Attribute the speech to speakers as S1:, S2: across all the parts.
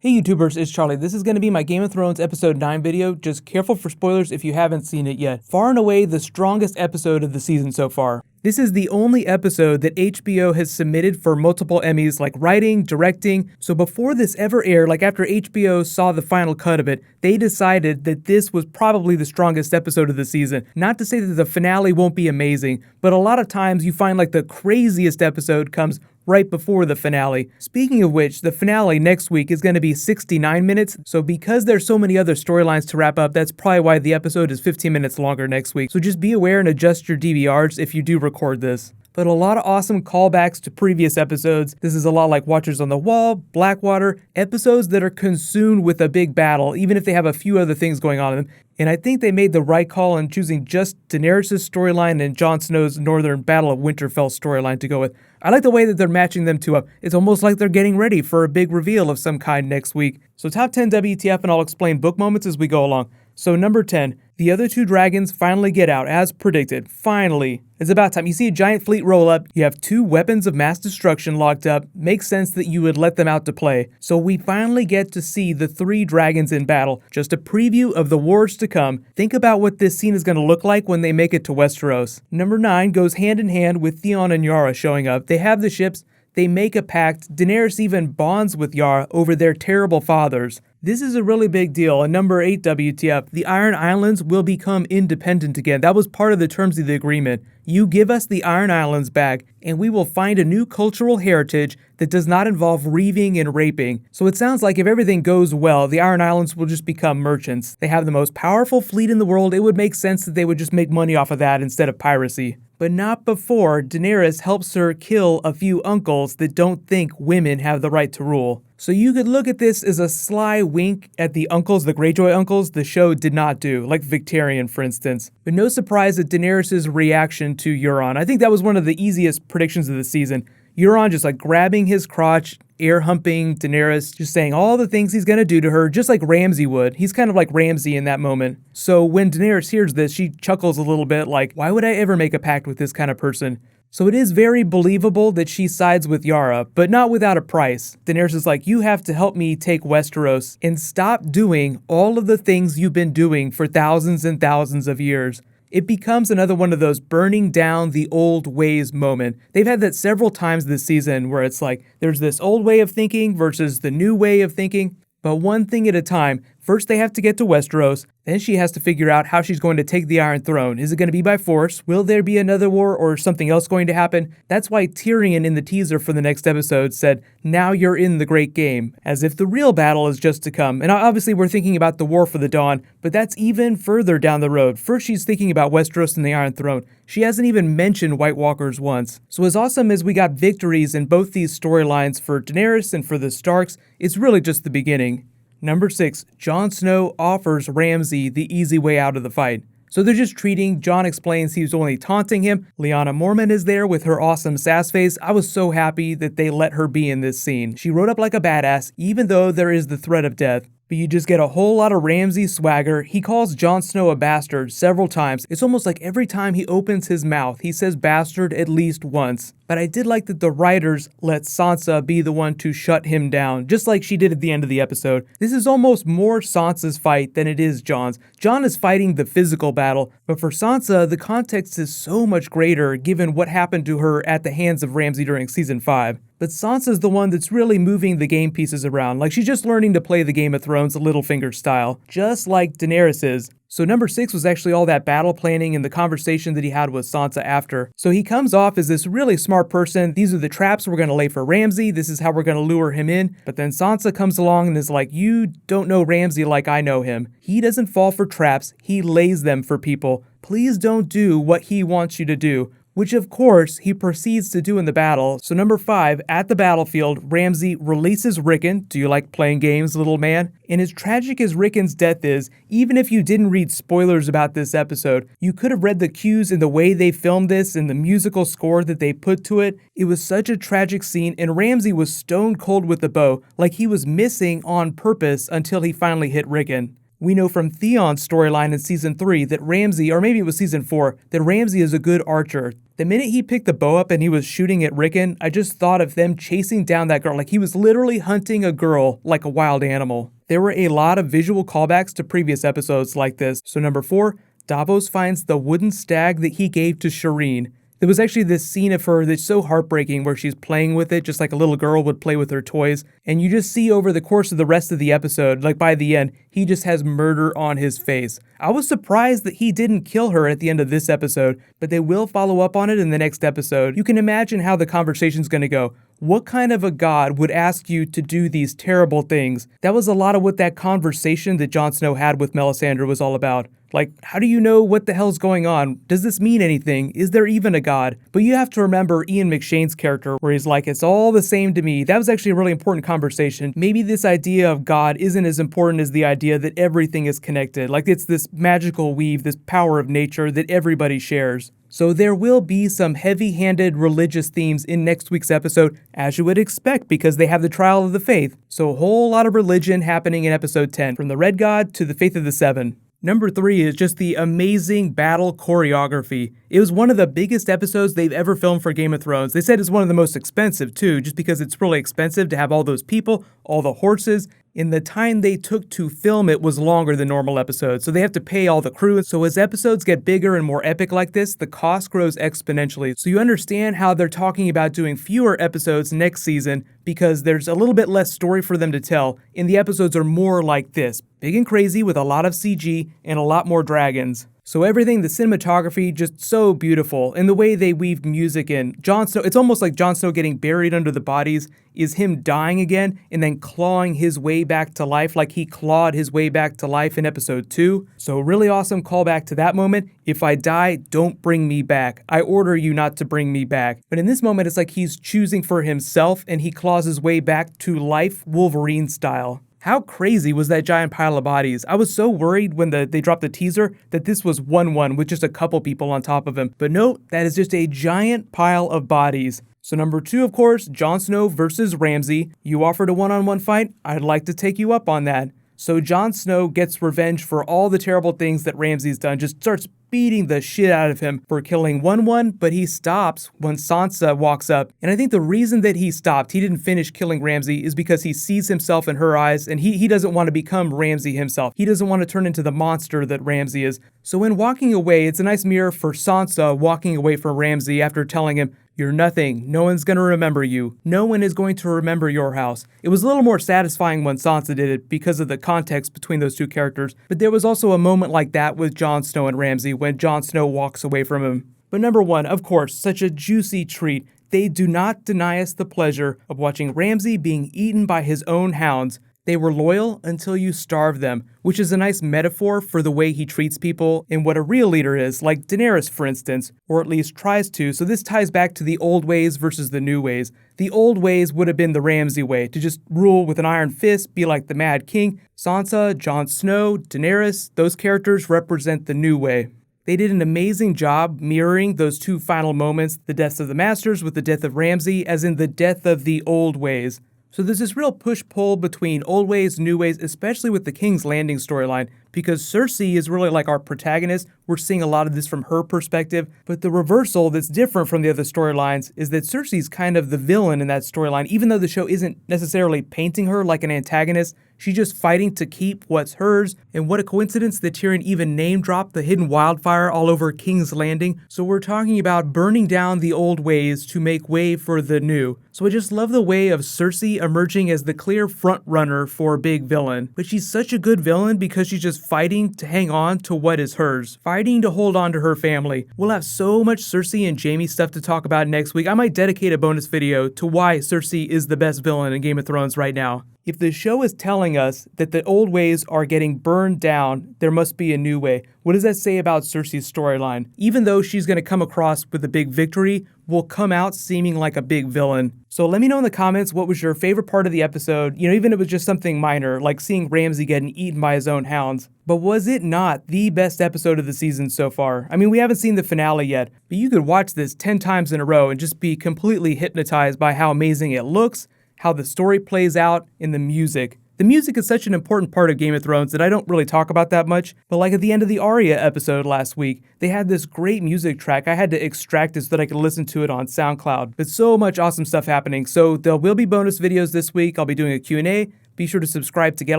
S1: Hey YouTubers, it's Charlie. This is going to be my Game of Thrones episode 9 video. Just careful for spoilers if you haven't seen it yet. Far and away the strongest episode of the season so far. This is the only episode that HBO has submitted for multiple Emmys like writing, directing. So before this ever aired, like after HBO saw the final cut of it, they decided that this was probably the strongest episode of the season. Not to say that the finale won't be amazing, but a lot of times you find like the craziest episode comes right before the finale. Speaking of which, the finale next week is going to be 69 minutes, so because there's so many other storylines to wrap up, that's probably why the episode is 15 minutes longer next week. So just be aware and adjust your DVRs if you do record this. But a lot of awesome callbacks to previous episodes. This is a lot like Watchers on the Wall, Blackwater, episodes that are consumed with a big battle, even if they have a few other things going on in them. And I think they made the right call in choosing just Daenerys' storyline and Jon Snow's Northern Battle of Winterfell storyline to go with. I like the way that they're matching them two up. It's almost like they're getting ready for a big reveal of some kind next week. So top 10 WTF, and I'll explain book moments as we go along. So number 10, the other two dragons finally get out, as predicted. Finally. It's about time. You see a giant fleet roll up, you have two weapons of mass destruction locked up. Makes sense that you would let them out to play. So we finally get to see the three dragons in battle. Just a preview of the wars to come. Think about what this scene is going to look like when they make it to Westeros. Number 9 goes hand in hand with Theon and Yara showing up. They have the ships. They make a pact. Daenerys even bonds with Yara over their terrible fathers. This is a really big deal. And number 8 WTF, the Iron Islands will become independent again. That was part of the terms of the agreement. You give us the Iron Islands back, and we will find a new cultural heritage that does not involve reaving and raping. So it sounds like if everything goes well, the Iron Islands will just become merchants. They have the most powerful fleet in the world. It would make sense that they would just make money off of that instead of piracy. But not before Daenerys helps her kill a few uncles that don't think women have the right to rule. So you could look at this as a sly wink at the uncles, the Greyjoy uncles, the show did not do, like Victarion, for instance. But no surprise at Daenerys' reaction to Euron. I think that was one of the easiest predictions of the season. Euron just like grabbing his crotch, air humping Daenerys, just saying all the things he's gonna do to her, just like Ramsay would. He's kind of like Ramsay in that moment. So when Daenerys hears this, she chuckles a little bit like, why would I ever make a pact with this kind of person? So it is very believable that she sides with Yara, but not without a price. Daenerys is like, you have to help me take Westeros and stop doing all of the things you've been doing for thousands and thousands of years. It becomes another one of those burning down the old ways moment. They've had that several times this season where it's like, there's this old way of thinking versus the new way of thinking. But one thing at a time. First they have to get to Westeros, then she has to figure out how she's going to take the Iron Throne. Is it going to be by force? Will there be another war or something else going to happen? That's why Tyrion in the teaser for the next episode said, now you're in the great game, as if the real battle is just to come. And obviously we're thinking about the War for the Dawn, but that's even further down the road. First she's thinking about Westeros and the Iron Throne. She hasn't even mentioned White Walkers once. So as awesome as we got victories in both these storylines for Daenerys and for the Starks, it's really just the beginning. Number 6, Jon Snow offers Ramsay the easy way out of the fight. So they're just treating, Jon explains he was only taunting him. Lyanna Mormont is there with her awesome sass face. I was so happy that they let her be in this scene. She rode up like a badass, even though there is the threat of death. But you just get a whole lot of Ramsay swagger. He calls Jon Snow a bastard several times. It's almost like every time he opens his mouth, he says bastard at least once. But I did like that the writers let Sansa be the one to shut him down, just like she did at the end of the episode. This is almost more Sansa's fight than it is Jon's. Jon is fighting the physical battle, but for Sansa, the context is so much greater given what happened to her at the hands of Ramsay during season 5. But Sansa's the one that's really moving the game pieces around, like she's just learning to play the Game of Thrones Littlefinger style, just like Daenerys is. So number 6 was actually all that battle planning and the conversation that he had with Sansa after. So he comes off as this really smart person. These are the traps we're going to lay for Ramsay. This is how we're going to lure him in. But then Sansa comes along and is like, you don't know Ramsay like I know him. He doesn't fall for traps. He lays them for people. Please don't do what he wants you to do. Which of course he proceeds to do in the battle. So number 5, at the battlefield, Ramsay releases Rickon. Do you like playing games, little man? And as tragic as Rickon's death is, even if you didn't read spoilers about this episode, you could have read the cues in the way they filmed this and the musical score that they put to it. It was such a tragic scene, and Ramsay was stone cold with the bow, like he was missing on purpose until he finally hit Rickon. We know from Theon's storyline in Season 3 that Ramsay, or maybe it was Season 4, that Ramsay is a good archer. The minute he picked the bow up and he was shooting at Rickon, I just thought of them chasing down that girl like he was literally hunting a girl like a wild animal. There were a lot of visual callbacks to previous episodes like this. So number 4, Davos finds the wooden stag that he gave to Shireen. There was actually this scene of her that's so heartbreaking where she's playing with it just like a little girl would play with her toys. And you just see over the course of the rest of the episode, like by the end, he just has murder on his face. I was surprised that he didn't kill her at the end of this episode, but they will follow up on it in the next episode. You can imagine how the conversation's going to go. What kind of a god would ask you to do these terrible things? That was a lot of what that conversation that Jon Snow had with Melisandre was all about. Like, how do you know what the hell's going on? Does this mean anything? Is there even a god? But you have to remember Ian McShane's character where he's like, it's all the same to me. That was actually a really important conversation. Maybe this idea of God isn't as important as the idea that everything is connected. Like it's this magical weave, this power of nature that everybody shares. So there will be some heavy-handed religious themes in next week's episode, as you would expect because they have the trial of the faith. So a whole lot of religion happening in episode 10, from the Red God to the Faith of the Seven. Number 3 is just the amazing battle choreography. It was one of the biggest episodes they've ever filmed for Game of Thrones. They said it's one of the most expensive too, just because it's really expensive to have all those people, all the horses. In the time they took to film it was longer than normal episodes, so they have to pay all the crew. So as episodes get bigger and more epic like this, the cost grows exponentially. So you understand how they're talking about doing fewer episodes next season because there's a little bit less story for them to tell, and the episodes are more like this. Big and crazy with a lot of CG and a lot more dragons. So everything, the cinematography, just so beautiful. And the way they weave music in. Jon Snow, it's almost like Jon Snow getting buried under the bodies is him dying again and then clawing his way back to life like he clawed his way back to life in episode 2. So really awesome callback to that moment. If I die, don't bring me back. I order you not to bring me back. But in this moment, it's like he's choosing for himself and he claws his way back to life Wolverine style. How crazy was that giant pile of bodies? I was so worried when they dropped the teaser that this was 1-1 with just a couple people on top of him. But no, that is just a giant pile of bodies. So number 2, of course, Jon Snow versus Ramsay. You offered a one-on-one fight? I'd like to take you up on that. So Jon Snow gets revenge for all the terrible things that Ramsay's done, just starts beating the shit out of him for killing 1-1, but he stops when Sansa walks up. And I think the reason that he stopped, he didn't finish killing Ramsay, is because he sees himself in her eyes, and he doesn't want to become Ramsay himself. He doesn't want to turn into the monster that Ramsay is. So in walking away, it's a nice mirror for Sansa walking away from Ramsay after telling him, "You're nothing. No one's going to remember you. No one is going to remember your house." It was a little more satisfying when Sansa did it because of the context between those two characters, but there was also a moment like that with Jon Snow and Ramsay when Jon Snow walks away from him. But number 1, of course, such a juicy treat. They do not deny us the pleasure of watching Ramsay being eaten by his own hounds. They were loyal until you starved them, which is a nice metaphor for the way he treats people and what a real leader is, like Daenerys, for instance, or at least tries to. So this ties back to the old ways versus the new ways. The old ways would have been the Ramsay way, to just rule with an iron fist, be like the Mad King. Sansa, Jon Snow, Daenerys, those characters represent the new way. They did an amazing job mirroring those two final moments, the deaths of the Masters with the death of Ramsay, as in the death of the old ways. So there's this real push-pull between old ways, new ways, especially with the King's Landing storyline, because Cersei is really like our protagonist. We're seeing a lot of this from her perspective, but the reversal that's different from the other storylines is that Cersei's kind of the villain in that storyline. Even though the show isn't necessarily painting her like an antagonist, she's just fighting to keep what's hers. And what a coincidence that Tyrion even name-dropped the hidden wildfire all over King's Landing. So we're talking about burning down the old ways to make way for the new. So I just love the way of Cersei emerging as the clear front runner for a big villain. But she's such a good villain because she's just fighting to hang on to what is hers. Fighting to hold on to her family. We'll have so much Cersei and Jaime stuff to talk about next week. I might dedicate a bonus video to why Cersei is the best villain in Game of Thrones right now. If the show is telling us that the old ways are getting burned down, there must be a new way. What does that say about Cersei's storyline? Even though she's going to come across with a big victory, will come out seeming like a big villain. So let me know in the comments what was your favorite part of the episode, even if it was just something minor, like seeing Ramsay getting eaten by his own hounds. But was it not the best episode of the season so far? I mean, we haven't seen the finale yet, but you could watch this 10 times in a row and just be completely hypnotized by how amazing it looks, how the story plays out, and the music. The music is such an important part of Game of Thrones that I don't really talk about that much, but like at the end of the Arya episode last week, they had this great music track. I had to extract it so that I could listen to it on SoundCloud. But so much awesome stuff happening. So there will be bonus videos this week. I'll be doing a Q&A. Be sure to subscribe to get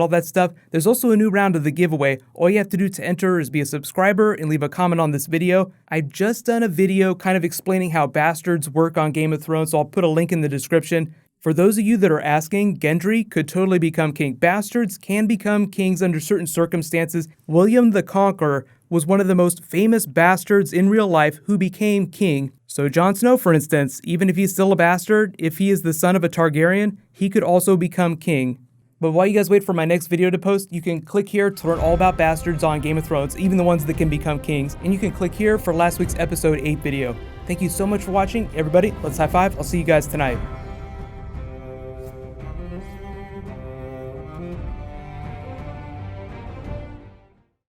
S1: all that stuff. There's also a new round of the giveaway. All you have to do to enter is be a subscriber and leave a comment on this video. I've just done a video kind of explaining how bastards work on Game of Thrones, so I'll put a link in the description. For those of you that are asking, Gendry could totally become king. Bastards can become kings under certain circumstances. William the Conqueror was one of the most famous bastards in real life who became king. So Jon Snow, for instance, even if he's still a bastard, if he is the son of a Targaryen, he could also become king. But while you guys wait for my next video to post, you can click here to learn all about bastards on Game of Thrones, even the ones that can become kings. And you can click here for last week's episode 8 video. Thank you so much for watching. Everybody, let's high five. I'll see you guys tonight.